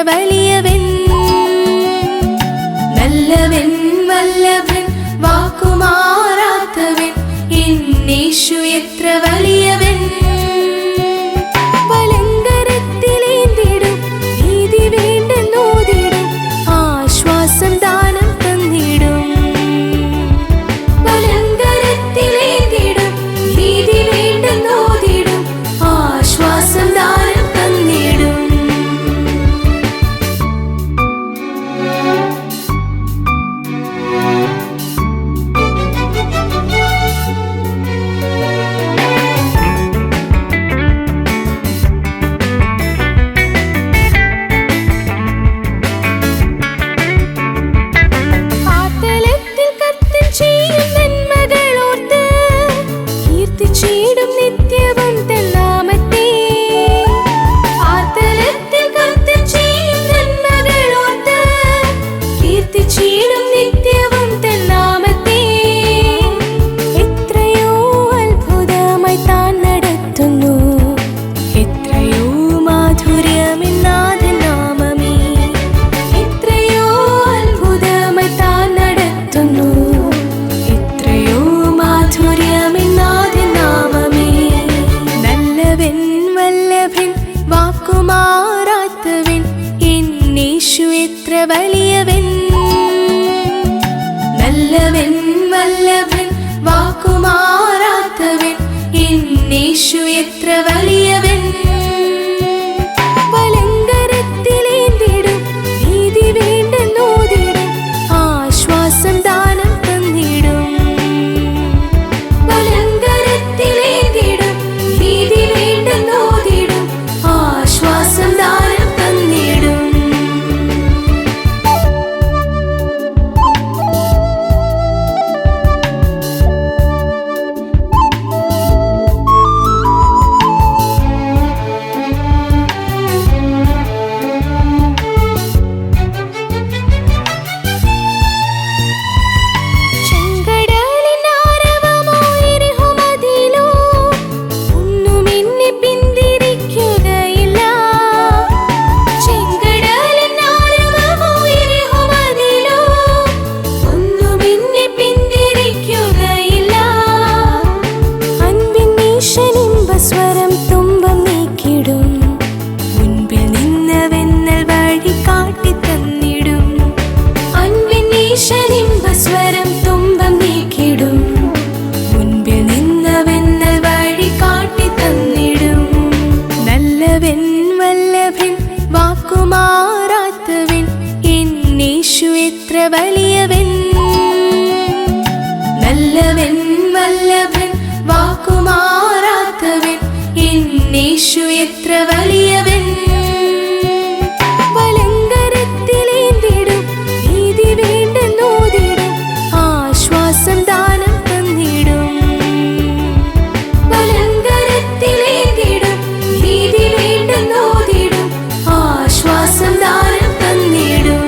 വലിയവൻ നല്ലവൻ വല്ലഭൻ വാക്കുമാറാത്തവൻ എന്നേശു എത്ര വലിയവൻ വലങ്കരത്തിലേന്തിടും നീതി വേണ്ടെന്നോതിടും ആശ്വാസം ദാനം തന്നിടും വലങ്കരത്തിലേന്തിടും നീതി വേണ്ടെന്നോതിടും ആശ്വാസം ദാനം തന്നിടും വാക്കുമാറാത്തവൻ എന്നേശു എത്ര വലിയവൻ നല്ലവൻ വല്ലഭൻ വാക്കുമാറാത്തവൻ എന്നേശു എത്ര വലിയവൻ വലങ്കരത്തിലേന്തിടും നീതി വേണ്ടെന്നോതിടും ആശ്വാസം ദാനം തന്നിടും വലങ്കരത്തിലേന്തിടും നീതി വേണ്ടെന്നോതിടും ആശ്വാസം ദാനം തന്നിടും വാക്കുമാറാത്തവൻ എന്നേശു എത്ര വലിയവൻ നല്ലവൻ വല്ലഭൻ വാക്കുമാറാത്തവൻ എന്നേശു എത്ര വലിയവൻ വലങ്കരത്തിലേന്തിടും നീതി വേണ്ടെന്നോതിടും ആശ്വാസം ദാനം തന്നിടും വലങ്കരത്തിലേന്തിടും നീതി വേണ്ടെന്നോതിടും ആശ്വാസം ദാനം തന്നിടും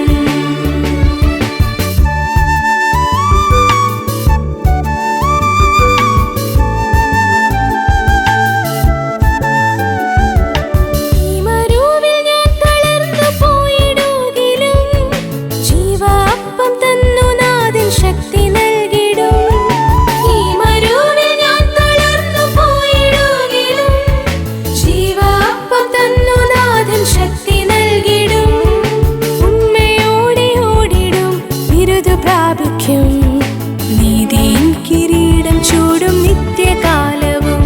നീതിൻ കിരീടം ചൂടും നിത്യകാലവും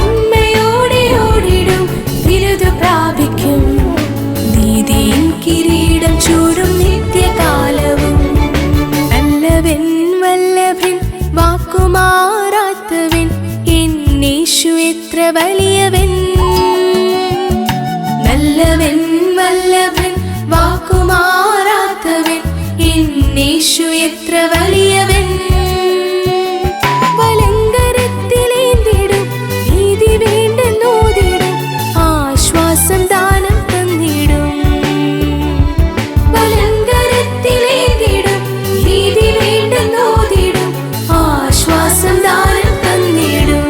ഉണ്മയോടെ ഓടിടും ബിരുദ പ്രാപിക്കും നീതിൻ കിരീടം ചൂടും നിത്യകാലവും നല്ലവൻ വല്ലഭൻ വാക്കുമാറാത്തവൻ എന്നേശു എത്ര വലിയവൻ നല്ലവൻ വല്ലഭൻ വാക്കുമാറാത്തവൻ എന്നേശു എത്ര വലിയവൻ വലങ്കരത്തിലേന്തിടും നീതി വേണ്ടെന്നോതിടും ആശ്വാസം ദാനം തന്നിടും വലങ്കരത്തിലേന്തിടും നീതി വേണ്ടെന്നോതിടും ആശ്വാസം ദാനം തന്നിടും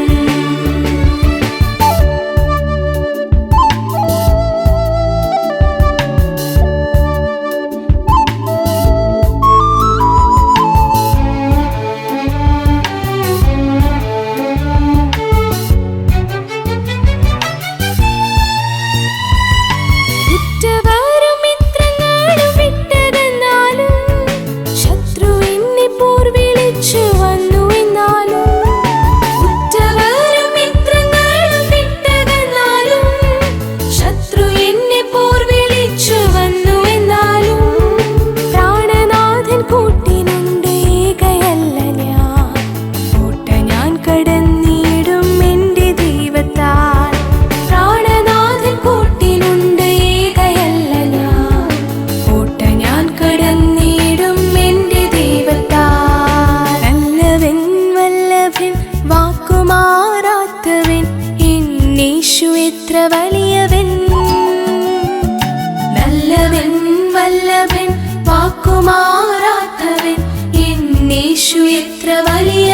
വല്ലഭൻ വാക്കുമാറാത്തവൻ എന്നേശു എത്ര വലിയ